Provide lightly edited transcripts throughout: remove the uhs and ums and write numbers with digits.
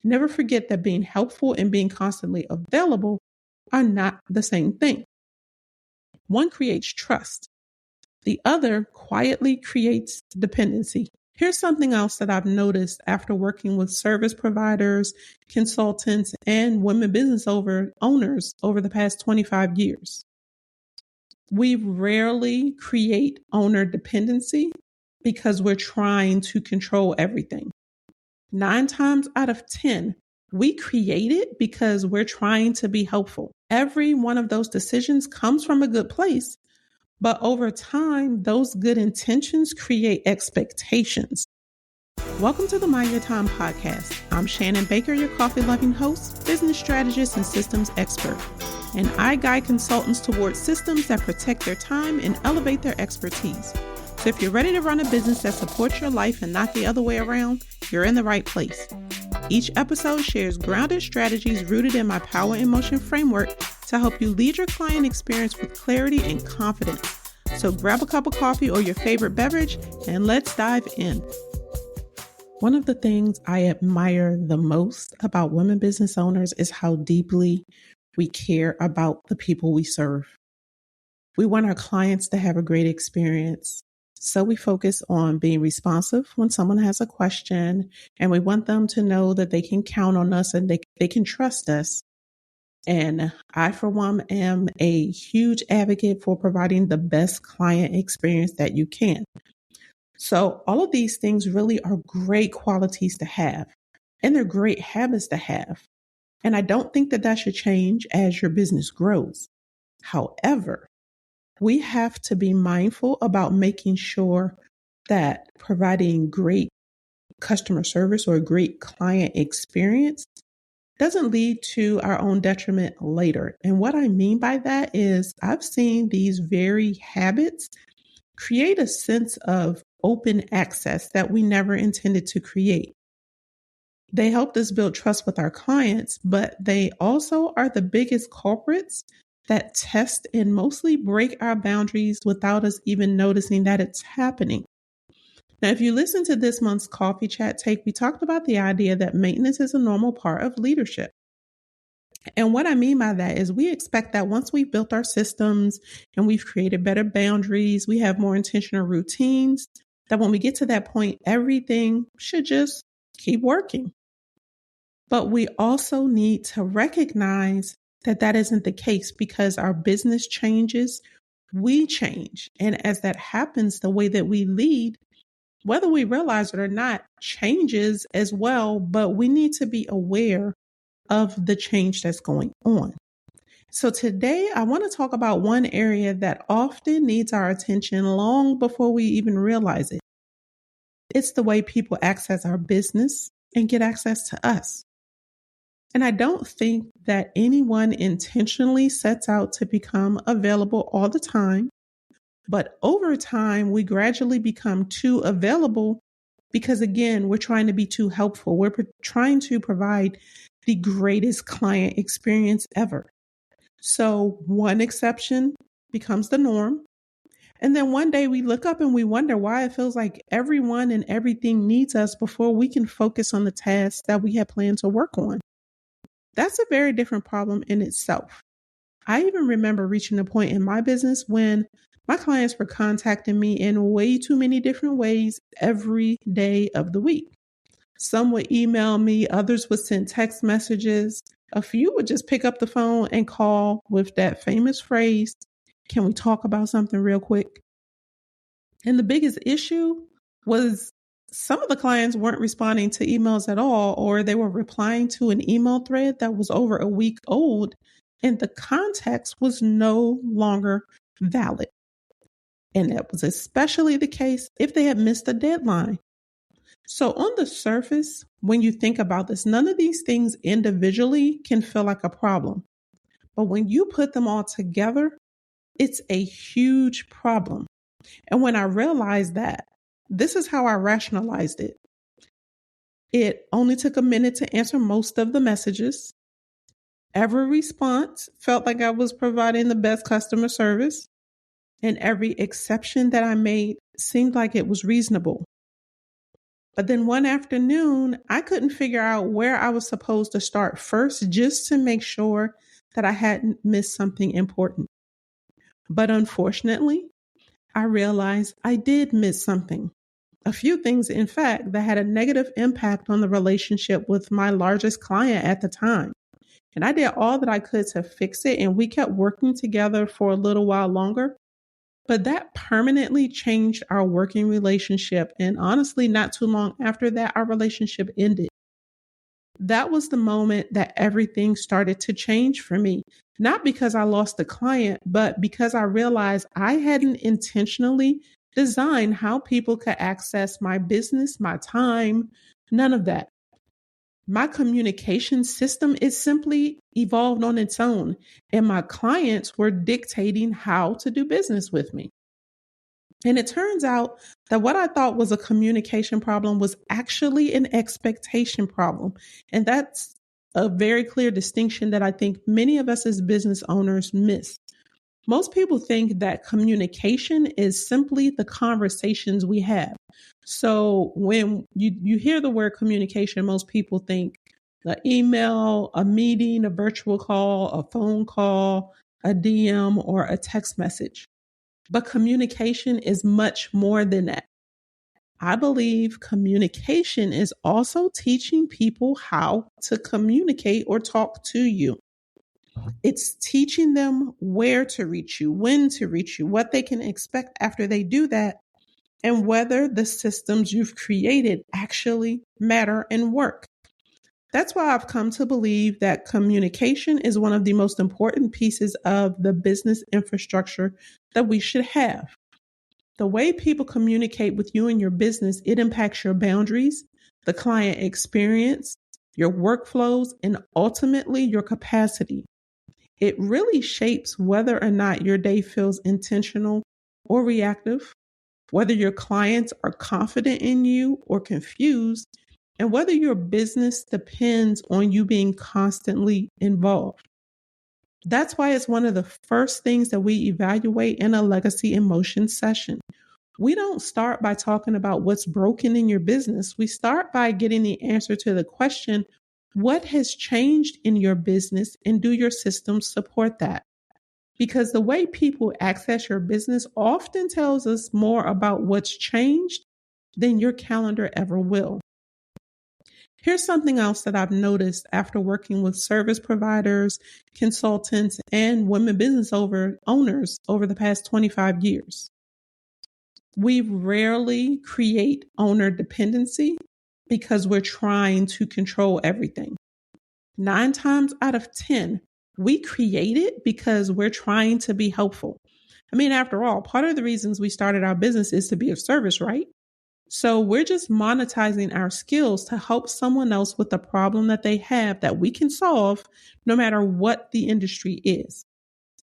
Never forget that being helpful and being constantly available are not the same thing. One creates trust. The other quietly creates dependency. Here's something else that I've noticed after working with service providers, consultants, and women business owners over the past 25 years. We rarely create owner dependency because we're trying to control everything. 9 times out of 10, we create it because we're trying to be helpful. Every one of those decisions comes from a good place, but over time, those good intentions create expectations. Welcome to the Mind Your Time podcast. I'm Shannon Baker, your coffee-loving host, business strategist, and systems expert. And I guide consultants towards systems that protect their time and elevate their expertise. So if you're ready to run a business that supports your life and not the other way around, you're in the right place. Each episode shares grounded strategies rooted in my Power in Motion framework to help you lead your client experience with clarity and confidence. So grab a cup of coffee or your favorite beverage and let's dive in. One of the things I admire the most about women business owners is how deeply we care about the people we serve. We want our clients to have a great experience. So we focus on being responsive when someone has a question, and we want them to know that they can count on us and they can trust us. And I, for one, am a huge advocate for providing the best client experience that you can. So all of these things really are great qualities to have, and they're great habits to have. And I don't think that should change as your business grows. However, we have to be mindful about making sure that providing great customer service or a great client experience doesn't lead to our own detriment later. And what I mean by that is I've seen these very habits create a sense of open access that we never intended to create. They helped us build trust with our clients, but they also are the biggest culprits that test and mostly break our boundaries without us even noticing that it's happening. Now, if you listen to this month's Coffee Chat Take, we talked about the idea that maintenance is a normal part of leadership. And what I mean by that is we expect that once we've built our systems and we've created better boundaries, we have more intentional routines, that when we get to that point, everything should just keep working. But we also need to recognize that isn't the case because our business changes, we change. And as that happens, the way that we lead, whether we realize it or not, changes as well. But we need to be aware of the change that's going on. So today I want to talk about one area that often needs our attention long before we even realize it. It's the way people access our business and get access to us. And I don't think that anyone intentionally sets out to become available all the time. But over time, we gradually become too available because, again, we're trying to be too helpful. We're trying to provide the greatest client experience ever. So one exception becomes the norm. And then one day we look up and we wonder why it feels like everyone and everything needs us before we can focus on the tasks that we had planned to work on. That's a very different problem in itself. I even remember reaching a point in my business when my clients were contacting me in way too many different ways every day of the week. Some would email me, others would send text messages. A few would just pick up the phone and call with that famous phrase, "Can we talk about something real quick?" And the biggest issue was some of the clients weren't responding to emails at all, or they were replying to an email thread that was over a week old, and the context was no longer valid. And that was especially the case if they had missed a deadline. So on the surface, when you think about this, none of these things individually can feel like a problem. But when you put them all together, it's a huge problem. And when I realized that, this is how I rationalized it. It only took a minute to answer most of the messages. Every response felt like I was providing the best customer service. And every exception that I made seemed like it was reasonable. But then one afternoon, I couldn't figure out where I was supposed to start first just to make sure that I hadn't missed something important. But unfortunately, I realized I did miss something. A few things, in fact, that had a negative impact on the relationship with my largest client at the time. And I did all that I could to fix it, and we kept working together for a little while longer. But that permanently changed our working relationship. And honestly, not too long after that, our relationship ended. That was the moment that everything started to change for me. Not because I lost the client, but because I realized I hadn't intentionally designed how people could access my business, my time, none of that. My communication system is simply evolved on its own, and my clients were dictating how to do business with me. And it turns out that what I thought was a communication problem was actually an expectation problem. And that's a very clear distinction that I think many of us as business owners miss. Most people think that communication is simply the conversations we have. So when you hear the word communication, most people think an email, a meeting, a virtual call, a phone call, a DM, or a text message. But communication is much more than that. I believe communication is also teaching people how to communicate or talk to you. It's teaching them where to reach you, when to reach you, what they can expect after they do that, and whether the systems you've created actually matter and work. That's why I've come to believe that communication is one of the most important pieces of the business infrastructure that we should have. The way people communicate with you and your business, it impacts your boundaries, the client experience, your workflows, and ultimately your capacity. It really shapes whether or not your day feels intentional or reactive, whether your clients are confident in you or confused, and whether your business depends on you being constantly involved. That's why it's one of the first things that we evaluate in a legacy in motion session. We don't start by talking about what's broken in your business. We start by getting the answer to the question, what has changed in your business, and do your systems support that? Because the way people access your business often tells us more about what's changed than your calendar ever will. Here's something else that I've noticed after working with service providers, consultants, and women business owners over the past 25 years. We rarely create owner dependency because we're trying to control everything. 9 times out of 10, we create it because we're trying to be helpful. I mean, after all, part of the reasons we started our business is to be of service, right? So we're just monetizing our skills to help someone else with a problem that they have that we can solve no matter what the industry is.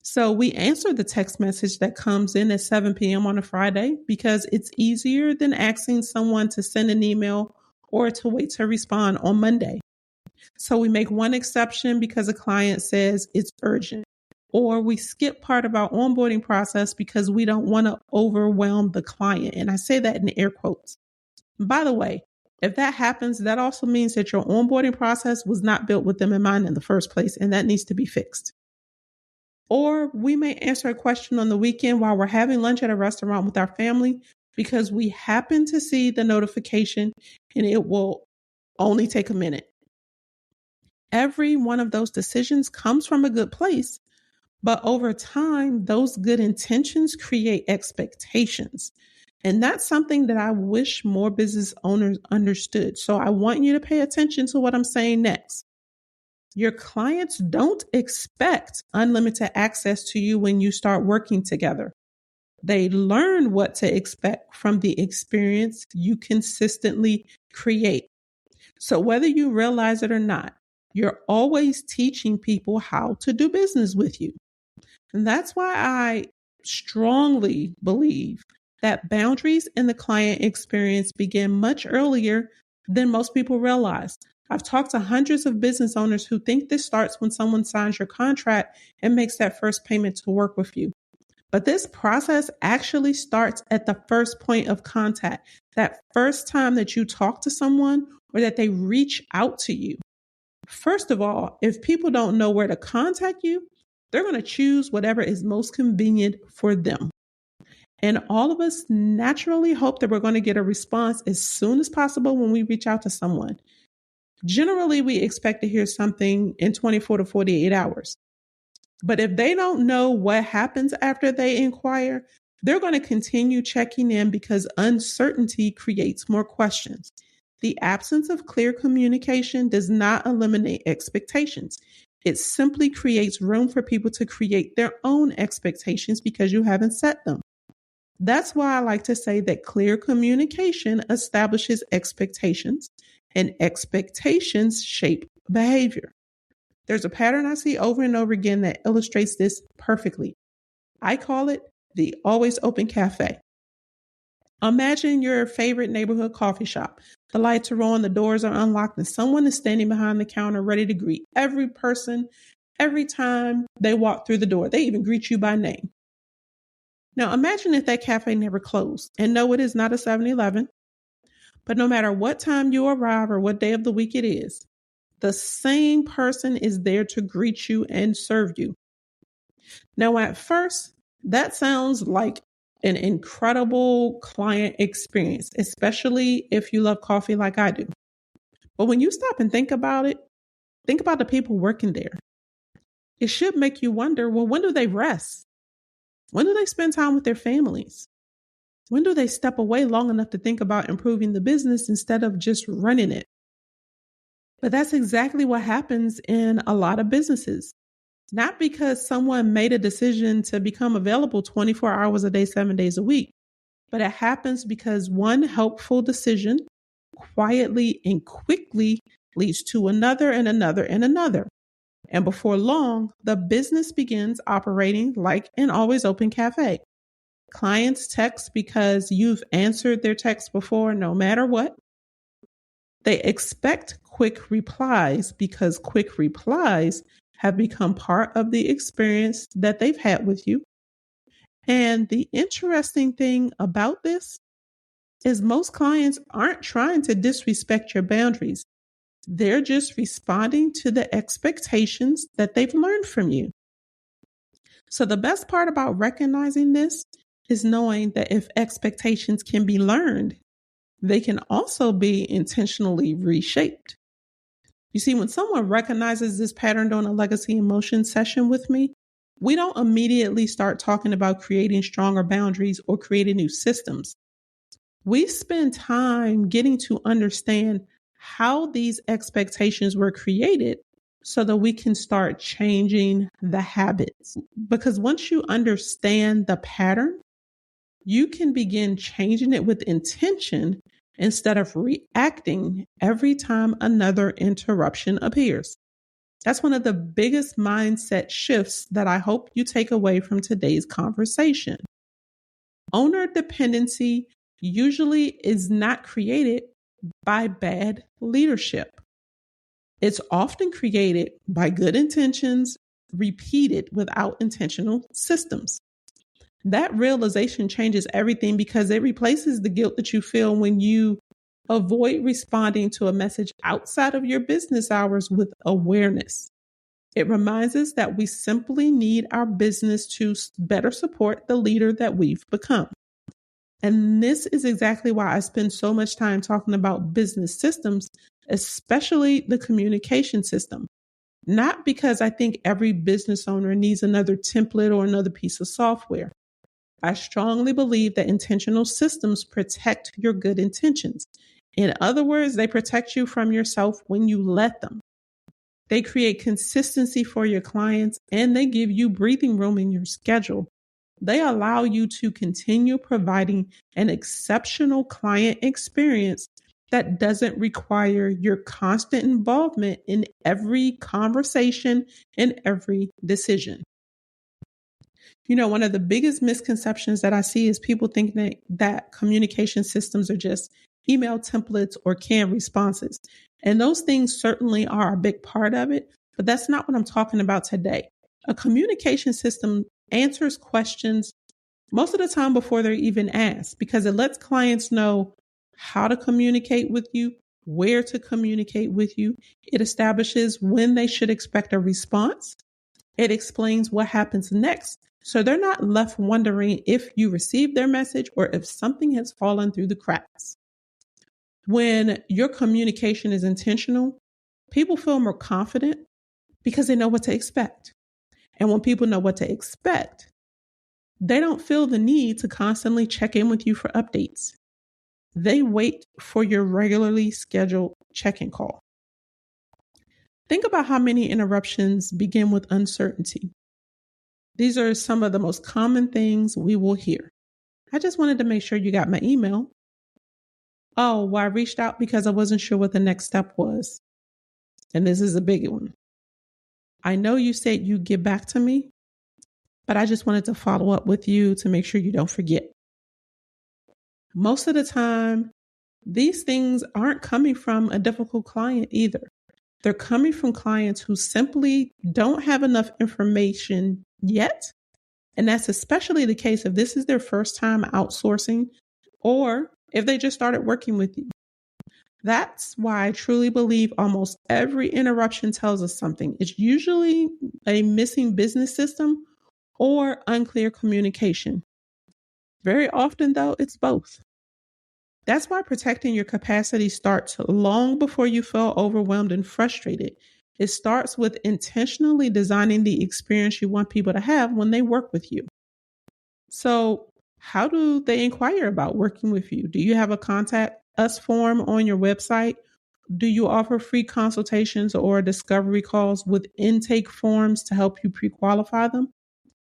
So we answer the text message that comes in at 7 p.m. on a Friday because it's easier than asking someone to send an email or to wait to respond on Monday. So we make one exception because a client says it's urgent, or we skip part of our onboarding process because we don't want to overwhelm the client. And I say that in air quotes. By the way, if that happens, that also means that your onboarding process was not built with them in mind in the first place, and that needs to be fixed. Or we may answer a question on the weekend while we're having lunch at a restaurant with our family because we happen to see the notification and it will only take a minute. Every one of those decisions comes from a good place, but over time, those good intentions create expectations. And that's something that I wish more business owners understood. So I want you to pay attention to what I'm saying next. Your clients don't expect unlimited access to you when you start working together. They learn what to expect from the experience you consistently create. So whether you realize it or not, you're always teaching people how to do business with you. And that's why I strongly believe that boundaries in the client experience begin much earlier than most people realize. I've talked to hundreds of business owners who think this starts when someone signs your contract and makes that first payment to work with you. But this process actually starts at the first point of contact, that first time that you talk to someone or that they reach out to you. First of all, if people don't know where to contact you, they're going to choose whatever is most convenient for them. And all of us naturally hope that we're going to get a response as soon as possible when we reach out to someone. Generally, we expect to hear something in 24 to 48 hours. But if they don't know what happens after they inquire, they're going to continue checking in because uncertainty creates more questions. The absence of clear communication does not eliminate expectations. It simply creates room for people to create their own expectations because you haven't set them. That's why I like to say that clear communication establishes expectations, and expectations shape behavior. There's a pattern I see over and over again that illustrates this perfectly. I call it the Always Open Café. Imagine your favorite neighborhood coffee shop. The lights are on, the doors are unlocked, and someone is standing behind the counter ready to greet every person every time they walk through the door. They even greet you by name. Now imagine if that cafe never closed. And no, it is not a 7-Eleven, but no matter what time you arrive or what day of the week it is, the same person is there to greet you and serve you. Now, at first, that sounds like an incredible client experience, especially if you love coffee like I do. But when you stop and think about it, think about the people working there. It should make you wonder, well, when do they rest? When do they spend time with their families? When do they step away long enough to think about improving the business instead of just running it? But that's exactly what happens in a lot of businesses. Not because someone made a decision to become available 24 hours a day, 7 days a week, but it happens because one helpful decision quietly and quickly leads to another and another and another. And before long, the business begins operating like an always open cafe. Clients text because you've answered their text before, no matter what. They expect quick replies because quick replies have become part of the experience that they've had with you. And the interesting thing about this is most clients aren't trying to disrespect your boundaries. They're just responding to the expectations that they've learned from you. So the best part about recognizing this is knowing that if expectations can be learned, they can also be intentionally reshaped. You see, when someone recognizes this pattern during a legacy emotion session with me, we don't immediately start talking about creating stronger boundaries or creating new systems. We spend time getting to understand how these expectations were created so that we can start changing the habits. Because once you understand the pattern, you can begin changing it with intention instead of reacting every time another interruption appears. That's one of the biggest mindset shifts that I hope you take away from today's conversation. Owner dependency usually is not created by bad leadership. It's often created by good intentions, repeated without intentional systems. That realization changes everything because it replaces the guilt that you feel when you avoid responding to a message outside of your business hours with awareness. It reminds us that we simply need our business to better support the leader that we've become. And this is exactly why I spend so much time talking about business systems, especially the communication system. Not because I think every business owner needs another template or another piece of software. I strongly believe that intentional systems protect your good intentions. In other words, they protect you from yourself when you let them. They create consistency for your clients and they give you breathing room in your schedule. They allow you to continue providing an exceptional client experience that doesn't require your constant involvement in every conversation and every decision. You know, one of the biggest misconceptions that I see is people thinking that communication systems are just email templates or canned responses. And those things certainly are a big part of it, but that's not what I'm talking about today. A communication system answers questions most of the time before they're even asked, because it lets clients know how to communicate with you, where to communicate with you. It establishes when they should expect a response. It explains what happens next, so they're not left wondering if you received their message or if something has fallen through the cracks. When your communication is intentional, people feel more confident because they know what to expect. And when people know what to expect, they don't feel the need to constantly check in with you for updates. They wait for your regularly scheduled check-in call. Think about how many interruptions begin with uncertainty. These are some of the most common things we will hear. I just wanted to make sure you got my email. Oh, well, I reached out because I wasn't sure what the next step was. And this is a big one. I know you said you'd get back to me, but I just wanted to follow up with you to make sure you don't forget. Most of the time, these things aren't coming from a difficult client either. They're coming from clients who simply don't have enough information yet. And that's especially the case if this is their first time outsourcing or if they just started working with you. That's why I truly believe almost every interruption tells us something. It's usually a missing business system or unclear communication. Very often, though, it's both. That's why protecting your capacity starts long before you feel overwhelmed and frustrated. It starts with intentionally designing the experience you want people to have when they work with you. So, how do they inquire about working with you? Do you have a contact us form on your website? Do you offer free consultations or discovery calls with intake forms to help you pre-qualify them?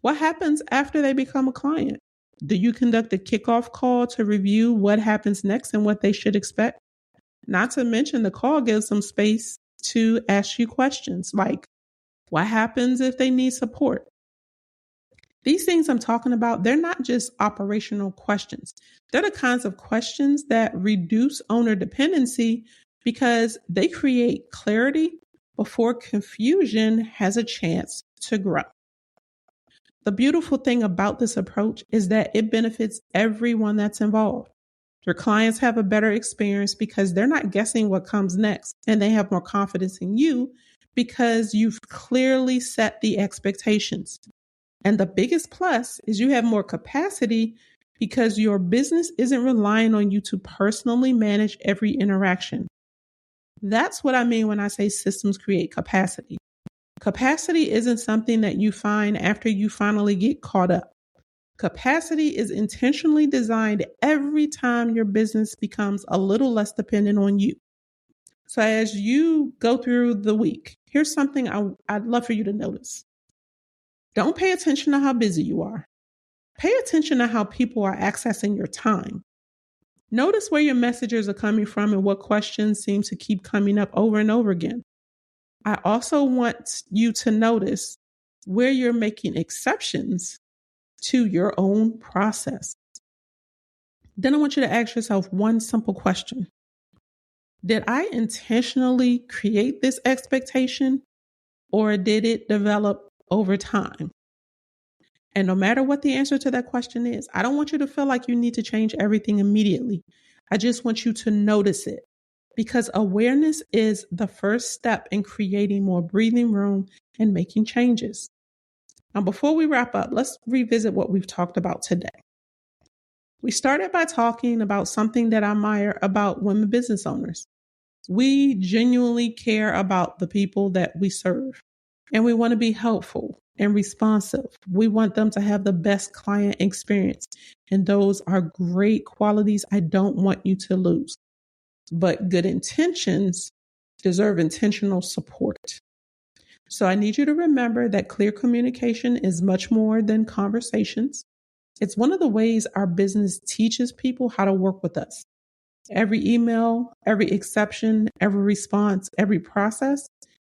What happens after they become a client? Do you conduct a kickoff call to review what happens next and what they should expect? Not to mention, the call gives them space to ask you questions like, what happens if they need support? These things I'm talking about, they're not just operational questions. They're the kinds of questions that reduce owner dependency because they create clarity before confusion has a chance to grow. The beautiful thing about this approach is that it benefits everyone that's involved. Your clients have a better experience because they're not guessing what comes next, and they have more confidence in you because you've clearly set the expectations. And the biggest plus is you have more capacity because your business isn't relying on you to personally manage every interaction. That's what I mean when I say systems create capacity. Capacity isn't something that you find after you finally get caught up. Capacity is intentionally designed every time your business becomes a little less dependent on you. So as you go through the week, here's something I'd love for you to notice. Don't pay attention to how busy you are. Pay attention to how people are accessing your time. Notice where your messages are coming from and what questions seem to keep coming up over and over again. I also want you to notice where you're making exceptions to your own process. Then I want you to ask yourself one simple question. Did I intentionally create this expectation, or did it develop over time? And no matter what the answer to that question is, I don't want you to feel like you need to change everything immediately. I just want you to notice it, because awareness is the first step in creating more breathing room and making changes. Now, before we wrap up, let's revisit what we've talked about today. We started by talking about something that I admire about women business owners. We genuinely care about the people that we serve, and we want to be helpful and responsive. We want them to have the best client experience, and those are great qualities I don't want you to lose. But good intentions deserve intentional support. So I need you to remember that clear communication is much more than conversations. It's one of the ways our business teaches people how to work with us. Every email, every exception, every response, every process,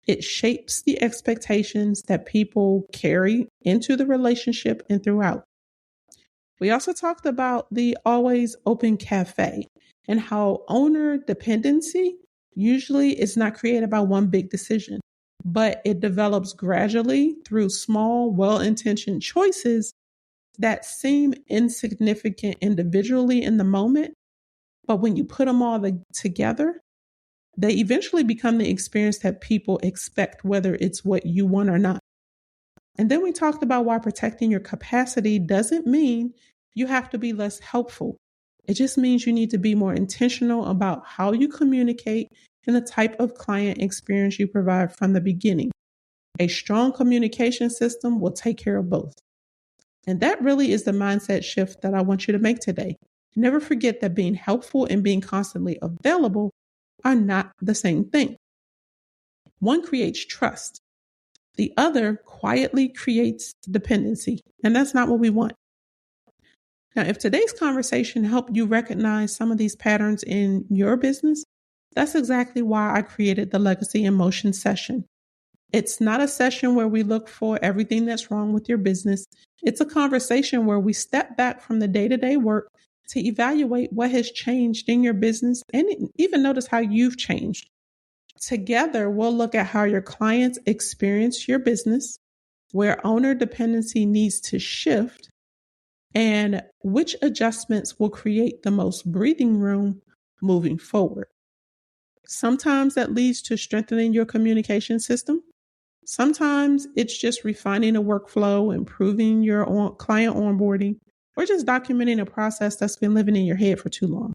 it shapes the expectations that people carry into the relationship and throughout. We also talked about the Always Open Café and how owner dependency usually is not created by one big decision, but it develops gradually through small, well-intentioned choices that seem insignificant individually in the moment, but when you put them all together, they eventually become the experience that people expect, whether it's what you want or not. And then we talked about why protecting your capacity doesn't mean you have to be less helpful. It just means you need to be more intentional about how you communicate and the type of client experience you provide from the beginning. A strong communication system will take care of both. And that really is the mindset shift that I want you to make today. Never forget that being helpful and being constantly available are not the same thing. One creates trust. The other quietly creates dependency. And that's not what we want. Now, if today's conversation helped you recognize some of these patterns in your business, that's exactly why I created the Legacy in Motion session. It's not a session where we look for everything that's wrong with your business. It's a conversation where we step back from the day-to-day work to evaluate what has changed in your business and even notice how you've changed. Together, we'll look at how your clients experience your business, where owner dependency needs to shift, and which adjustments will create the most breathing room moving forward. Sometimes that leads to strengthening your communication system. Sometimes it's just refining a workflow, improving your client onboarding, or just documenting a process that's been living in your head for too long.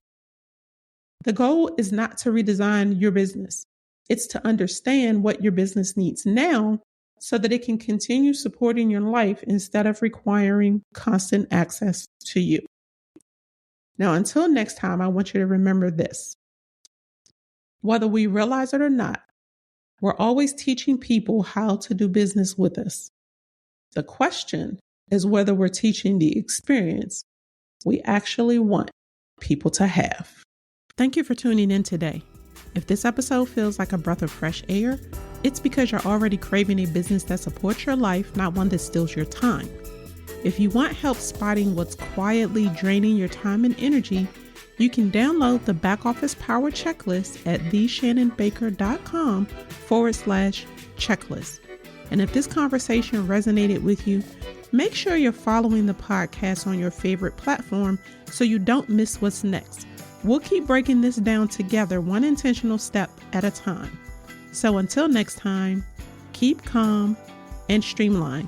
The goal is not to redesign your business. It's to understand what your business needs now so that it can continue supporting your life instead of requiring constant access to you. Now, until next time, I want you to remember this. Whether we realize it or not, we're always teaching people how to do business with us. The question is whether we're teaching the experience we actually want people to have. Thank you for tuning in today. If this episode feels like a breath of fresh air, it's because you're already craving a business that supports your life, not one that steals your time. If you want help spotting what's quietly draining your time and energy, you can download the Back Office Power Checklist at theshannonbaker.com/checklist. And if this conversation resonated with you, make sure you're following the podcast on your favorite platform so you don't miss what's next. We'll keep breaking this down together, one intentional step at a time. So until next time, keep calm and streamline.